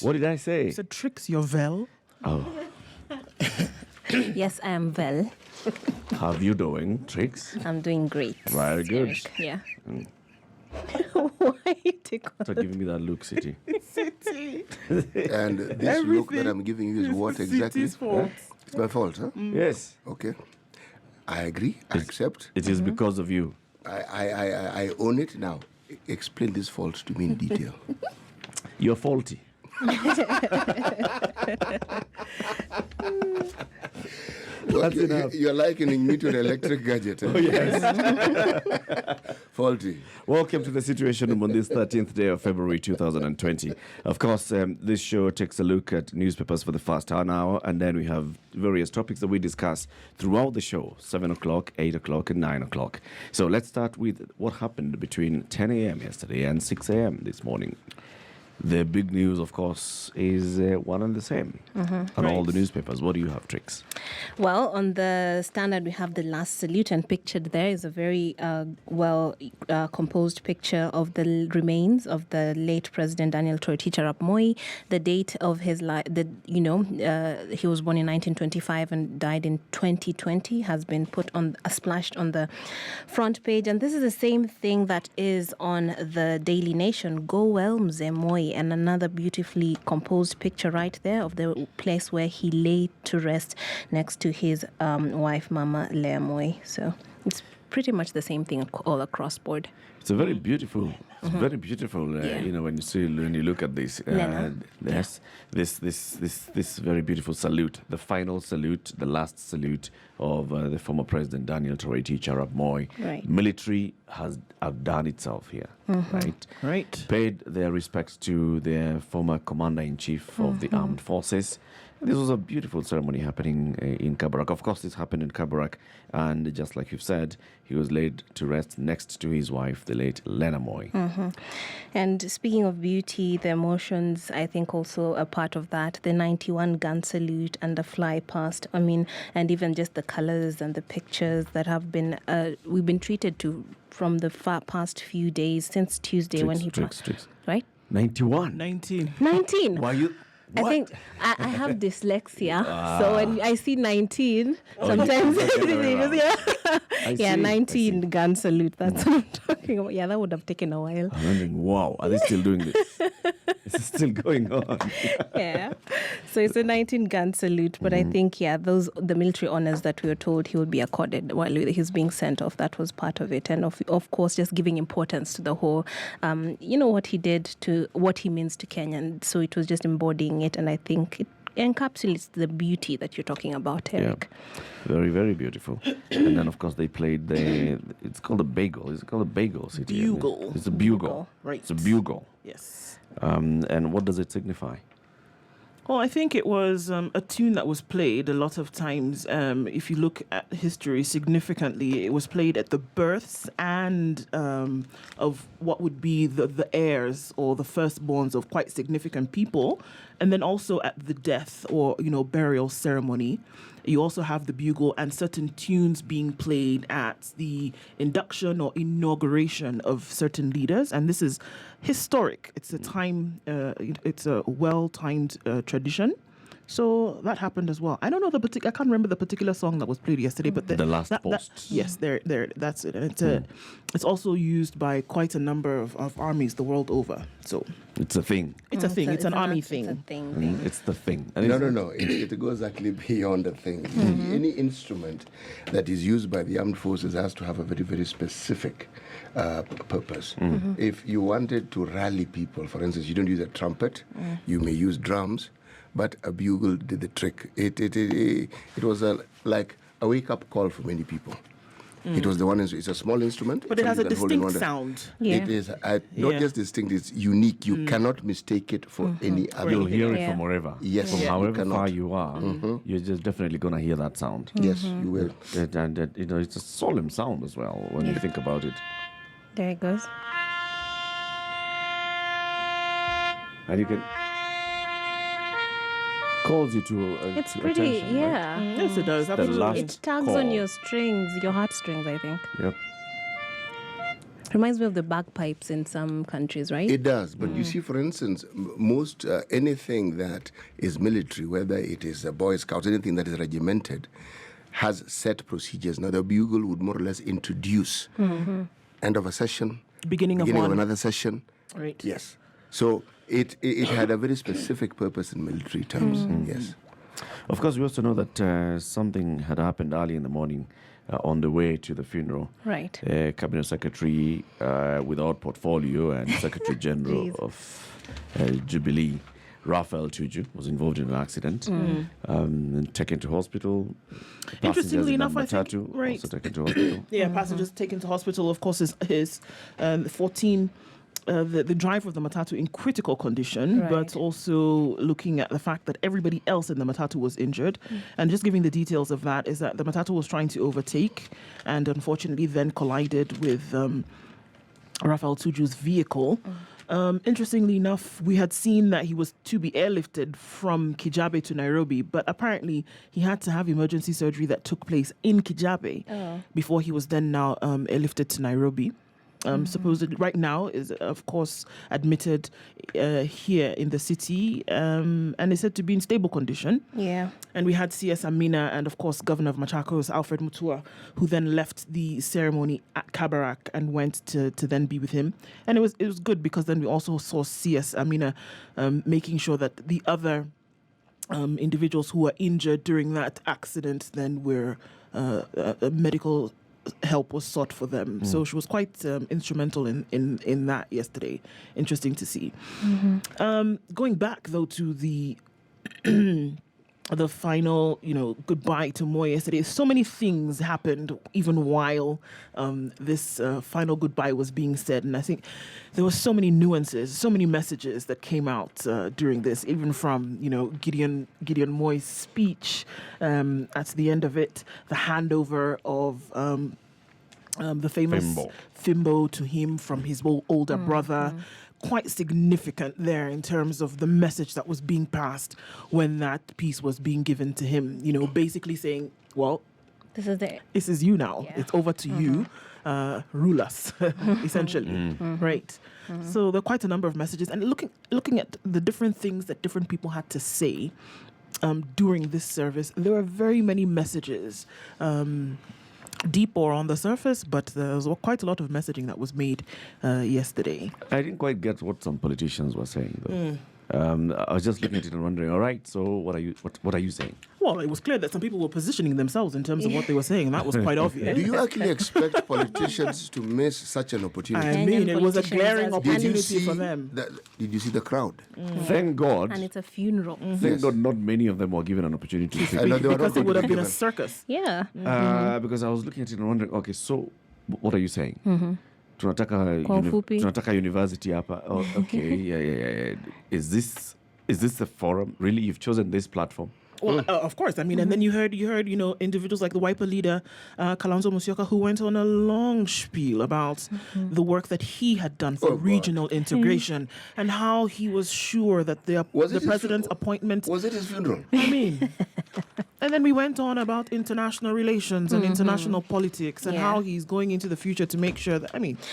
What did I say? You said Tricks, you're well. Oh, Yes, I am well. how are you doing, Tricks? I'm doing great. Very good. Eric. Yeah. Why you take on? Stop giving me that look, City. And this look that I'm giving you is what exactly? City's fault. It's my fault, huh? Yes, Okay. I agree. I accept. it is because of you. I own it now. Explain this fault to me in detail. You're faulty. Well, That's enough. you're likening me to an electric gadget. Oh, yes. Faulty. Welcome to the Situation Room on this 13th day of February 2020. Of course, this show takes a look at newspapers for the first hour, and then we have various topics that we discuss throughout the show, 7 o'clock, 8 o'clock, and 9 o'clock. So let's start with what happened between 10 a.m. yesterday and 6 a.m. this morning. The big news, of course, is one and the same on all the newspapers. What do you have, Tricks? Well, on the Standard, we have the last salute, and pictured there is a very composed picture of the remains of the late President Daniel Toroitich Arap Moi. The date of his life, he was born in 1925 and died in 2020, has been put on splashed on the front page. And this is the same thing that is on the Daily Nation. Go well, Mzee Moi. And another beautifully composed picture right there of the place where he lay to rest next to his wife, Mama Lea Moi. So it's pretty much the same thing all across board. It's a very beautiful, very beautiful. When you look at this, yes, this very beautiful salute, the final salute, the last salute of the former President Daniel Toroitich Arap Moi. Right. Military has outdone itself here, right? Right. Paid their respects to their former commander-in-chief of the armed forces. This was a beautiful ceremony happening in Kabarak. Of course, this happened in Kabarak, and just like you've said, he was laid to rest next to his wife, the late Lena Moi. And speaking of beauty, the emotions, I think also a part of that, the 91 gun salute and the fly past, and even just the colors and the pictures that have been, we've been treated to from the past few days, since Tuesday when he passed. Tricks. Right? 91. 19. 19. Why you... I What? think I have dyslexia, so when I see 19, sometimes I see. 19 gun salute. That's what I'm talking about. Yeah, that would have taken a while. I'm wondering, wow, are they still doing this? Is it still going on? Yeah, so it's a 19 gun salute, but I think the military honors that we were told he would be accorded while he's being sent off. That was part of it, and of course, just giving importance to the whole, what he did to what he means to Kenya, and so it was just embodying it, and I think it encapsulates the beauty that you're talking about, Eric. Yeah. Very, very beautiful. And then, of course, they played it's called a bagel. Is it called a bagel, City? Bugle. It's a bugle. Right. It's a bugle. Yes. And what does it signify? Well, I think it was a tune that was played a lot of times. If you look at history significantly, it was played at the births and of what would be the heirs or the firstborns of quite significant people. And then also at the death or, burial ceremony. You also have the bugle and certain tunes being played at the induction or inauguration of certain leaders. And this is historic. It's a it's a well-timed tradition. So that happened as well. I don't know I can't remember the particular song that was played yesterday, but The Last Post. Yes, there, that's it. And it's also used by quite a number of armies the world over. So It's a thing. it's a thing. It's an army thing. It's a thing. It's the thing. And No. It goes actually beyond the thing. Any instrument that is used by the armed forces has to have a very, very specific purpose. If you wanted to rally people, for instance, you don't use a trumpet, you may use drums, but a bugle did the trick. It was like a wake-up call for many people. It was the one. It's a small instrument, But it has a you can hold in distinct one sound. Yeah. It is not just distinct; it's unique. You cannot mistake it for any other. You'll hear it Yeah. from wherever. Yes. From Yeah. however You cannot. far you are, you're just definitely going to hear that sound. Yes, you will. And it's a solemn sound as well when you think about it. There it goes. And you can... calls you to It's to pretty, attention, right? yeah. Yes, it does. Absolutely. last- It tugs call. on your strings, your heartstrings, I think. Yep. Reminds me of the bagpipes in some countries, right? It does, but you see, for instance, most anything that is military, whether it is a Boy Scouts, anything that is regimented, has set procedures. Now, the bugle would more or less introduce end of a session, Beginning of of one. another session. Right. Yes. So it had a very specific purpose in military terms. Yes. Of course, we also know that something had happened early in the morning on the way to the funeral. Right. Cabinet Secretary without portfolio and Secretary General Jeez. of Jubilee, Raphael Tuju, was involved in an accident and taken to hospital. Interestingly enough, I think, Matatu right. also taken to hospital. Yeah, passengers taken to hospital. Of course, his 14. The driver of the Matatu in critical condition, Right. but also looking at the fact that everybody else in the Matatu was injured. And just giving the details of that is that the Matatu was trying to overtake and unfortunately then collided with Raphael Tuju's vehicle. Interestingly enough, we had seen that he was to be airlifted from Kijabe to Nairobi, but apparently he had to have emergency surgery that took place in Kijabe before he was then now airlifted to Nairobi. Supposedly right now is of course admitted here in the city and is said to be in stable condition. Yeah. And we had CS Amina and of course Governor of Machakos Alfred Mutua, who then left the ceremony at Kabarak and went to then be with him. And it was good because then we also saw CS Amina making sure that the other individuals who were injured during that accident then were medical help was sought for them. So she was quite instrumental in that yesterday. Interesting to see. Going back though to the the final, goodbye to Moi yesterday. So many things happened even while this final goodbye was being said, and I think there were so many nuances, so many messages that came out during this, even from Gideon Moi's speech at the end of it, the handover of the famous Fimbo to him from his older brother. Quite significant there in terms of the message that was being passed when that piece was being given to him. Basically saying, well, this is you now. Yeah. It's over to you. Rule us, essentially. Right. So there are quite a number of messages. And looking at the different things that different people had to say during this service, there were very many messages. Deep or on the surface, but there was quite a lot of messaging that was made yesterday. I didn't quite get what some politicians were saying, though. I was just looking at it and wondering, all right, so what are you saying? Well, it was clear that some people were positioning themselves in terms of what they were saying, and that was quite obvious. Do you actually expect politicians to miss such an opportunity? I mean, it was a glaring opportunity for them. Did you see the crowd? Thank God. And it's a funeral. Thank God not many of them were given an opportunity to speak. I know they were Because not it would have been a given. circus. Yeah. Because I was looking at it and wondering, okay, so what are you saying? Tunataka Kwa ufupi. tunataka university hapa. Oh, okay, yeah. Is this the forum? Really, you've chosen this platform? Well, of course. I mean, and then you heard, individuals like the Wiper leader, Kalonzo Musyoka, who went on a long spiel about the work that he had done for regional integration and how he was sure that the president's appointment. Was it his funeral? I mean, and then we went on about international relations and international politics and how he's going into the future to make sure that,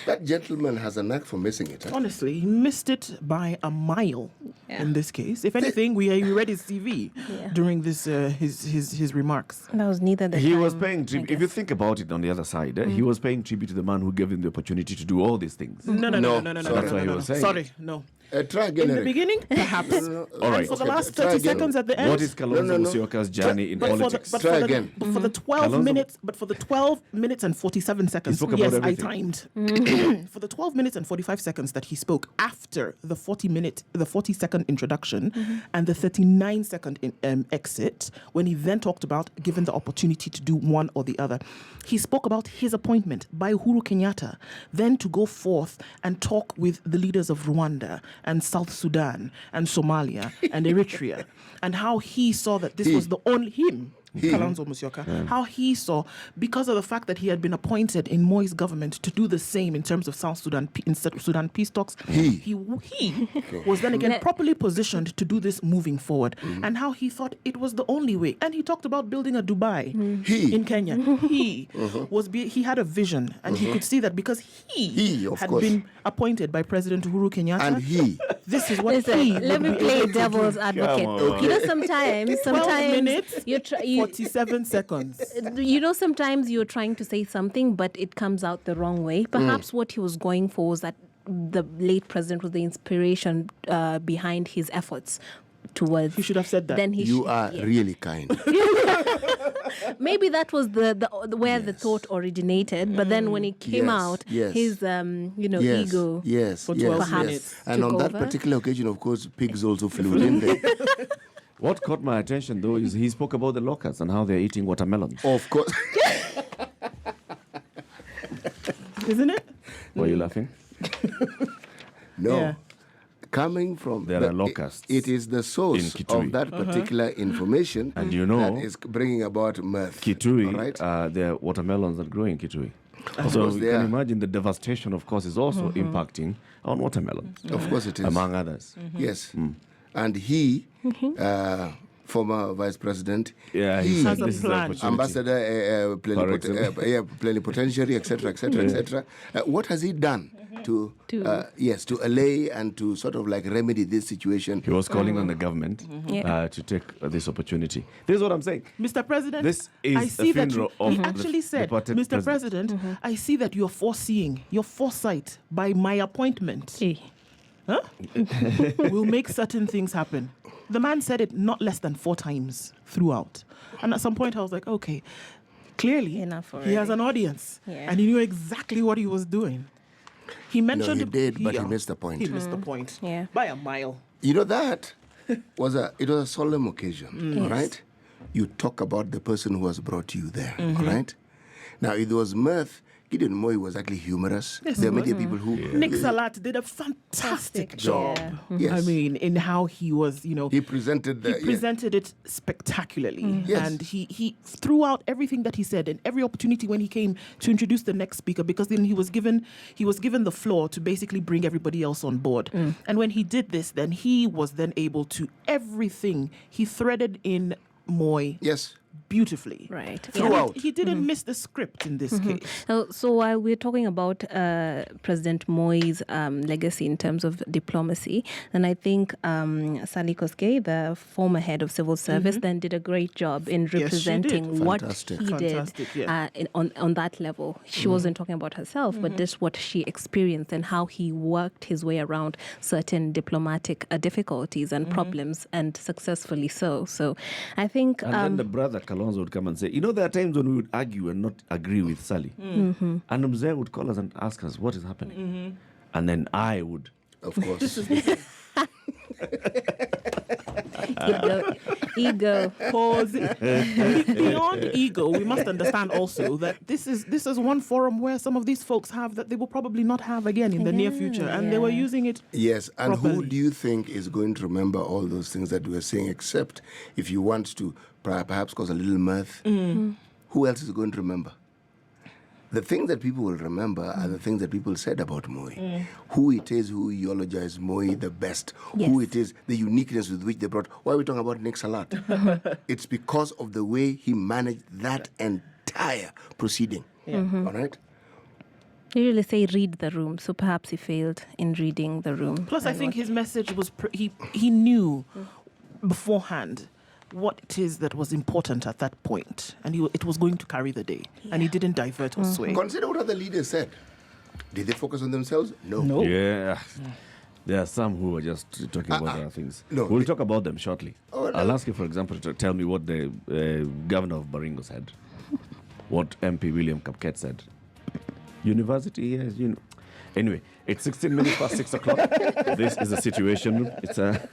That gentleman has a knack for missing it. Huh? honestly, he missed it by a mile in this case. If anything, we read his CV during this his remarks. That was neither the He time, was paying I tribute. guess. If you think about it on the other side, he was paying tribute to the man who gave him the opportunity to do all these things. No. That's what he was saying. Sorry, no. Try again, In the Eric. beginning, perhaps. All right. And for the Okay, last try 30 again. seconds at the end. What is Kalonzo No. Musyoka's journey in but politics? Try again. But for the 12 Kalonzo- minutes, and 47 seconds. spoke about Yes, I everything. timed. For the 12 minutes and 45 seconds that he spoke after the 40-second introduction and the 39-second exit, when he then talked about given the opportunity to do one or the other, he spoke about his appointment by Uhuru Kenyatta, then to go forth and talk with the leaders of Rwanda and South Sudan and Somalia and Eritrea, and how he saw that this was the only him. Kalonzo Musyoka, how he saw, because of the fact that he had been appointed in Moi's government to do the same in terms of South Sudan, Sudan peace talks, he was then again properly positioned to do this moving forward, and how he thought it was the only way. And he talked about building a Dubai in Kenya. He had a vision, and he could see that because he had been appointed by President Uhuru Kenyatta, and this is what let me play devil's advocate. You know, sometimes 12 minutes, you're 47 seconds. You know, sometimes you're trying to say something, but it comes out the wrong way. Perhaps what he was going for was that the late president was the inspiration behind his efforts towards. He should have said that. Then you are really kind. Maybe that was the where the thought originated, but then when it came out, his ego. Yes. Perhaps And on that over. particular occasion, of course, pigs also flew in there. What caught my attention, though, is he spoke about the locusts and how they're eating watermelons. Of course. Isn't it? Why are you laughing? No. Yeah. Coming from There are locusts it is the source in Kitui. of that particular information And you know, that is bringing about mirth. Kitui, right? there are watermelons that grow in Kitui. Of So course you they can are. imagine the devastation, of course, is also impacting on watermelons, Of course it is. among others. Yes. And he, former vice president, Yeah, he said Has a this is the plan. opportunity. ambassador, plenipotentiary, etc., etc. What has he done to allay and to sort of like remedy this situation? He was calling on the government to take this opportunity. This is what I'm saying. Mr. President, This is I see a that funeral he of the actually said, departed Mr. President, I see that you're foreseeing, your foresight by my appointment. Huh? Will make certain things happen. The man said it not less than 4 times throughout. And at some point I was like, okay, clearly Enough he has already. an audience. Yeah. And he knew exactly what he was doing. He mentioned he did, but he missed the point. He missed the point. Yeah. By a mile. You know, that was a solemn occasion, all right? You talk about the person who has brought you there, all right? Now, if there was mirth, Gideon Moi was actually humorous. Yes, There are he many people who... Nick Salat did a fantastic job. Yeah. Yes. I mean, in how he was, He presented the... he presented it spectacularly. Yes. And he threw out everything that he said and every opportunity when he came to introduce the next speaker, because then he was given the floor to basically bring everybody else on board. And when he did this, then he was then able to everything. He threaded in Moi Yes. beautifully. Right. Throughout. He didn't miss the script in this case. So while we're talking about President Moi's legacy in terms of diplomacy, then I think Sally Koskei, the former head of civil service, then did a great job in Yes, she did. representing what Fantastic. he Fantastic, did yeah. on that level. She wasn't talking about herself, but just what she experienced and how he worked his way around certain diplomatic difficulties and problems, and successfully so. So I think... And then the brother Kalonzo would come and say, there are times when we would argue and not agree with Sally. And Mzee would call us and ask us, what is happening? And then I would. Of course. Ego. Pause. Beyond ego, we must understand also that this is one forum where some of these folks have that they will probably not have again in the near future, and they were using it. Yes, and who properly. do you think is going to remember all those things that we were saying, except if you want to perhaps cause a little mirth? Who else is going to remember? The things that people will remember are the things that people said about Moi. Who it is who eulogized Moi the best. Who it is, the uniqueness with which they brought. Why are we talking about Nick Salat? It's because of the way he managed that entire proceeding. All right? You usually say read the room, so perhaps he failed in reading the room. Plus, I think his message was he knew beforehand what it is that was important at that point, and it was going to carry the day, and he didn't divert or sway. Consider what other leaders said. Did they focus on themselves? No. No. Yeah. There are some who are just talking about other things. no. We'll talk about them shortly. Oh, no. I'll ask you, for example, to tell me what the governor of Baringo said, what MP William Kapket said. University, yes, Anyway, it's 16 minutes past 6 o'clock. This is the situation. It's a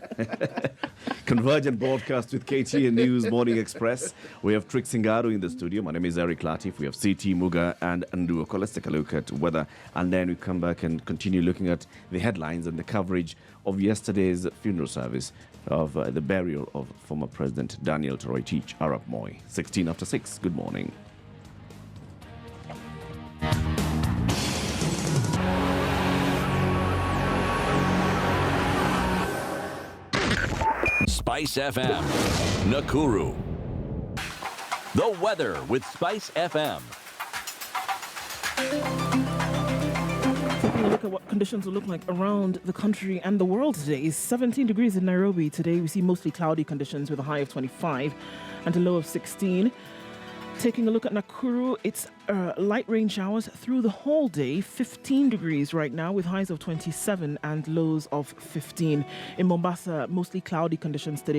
convergent broadcast with KTN News Morning Express. We have Trick Singaro in the studio. My name is Eric Latif. We have CT Muga and Nduoko. Let's take a look at weather, and then we come back and continue looking at the headlines and the coverage of yesterday's funeral service of the burial of former President Daniel Toroitich Arap Moi. 16 after 6. Good morning. Spice FM, Nakuru. The weather with Spice FM. Taking a look at what conditions will look like around the country and the world today. Is 17 degrees in Nairobi. Today we see mostly cloudy conditions with a high of 25 and a low of 16. Taking a look at Nakuru, it's light rain showers through the whole day. 15 degrees right now with highs of 27 and lows of 15. In Mombasa, mostly cloudy conditions today.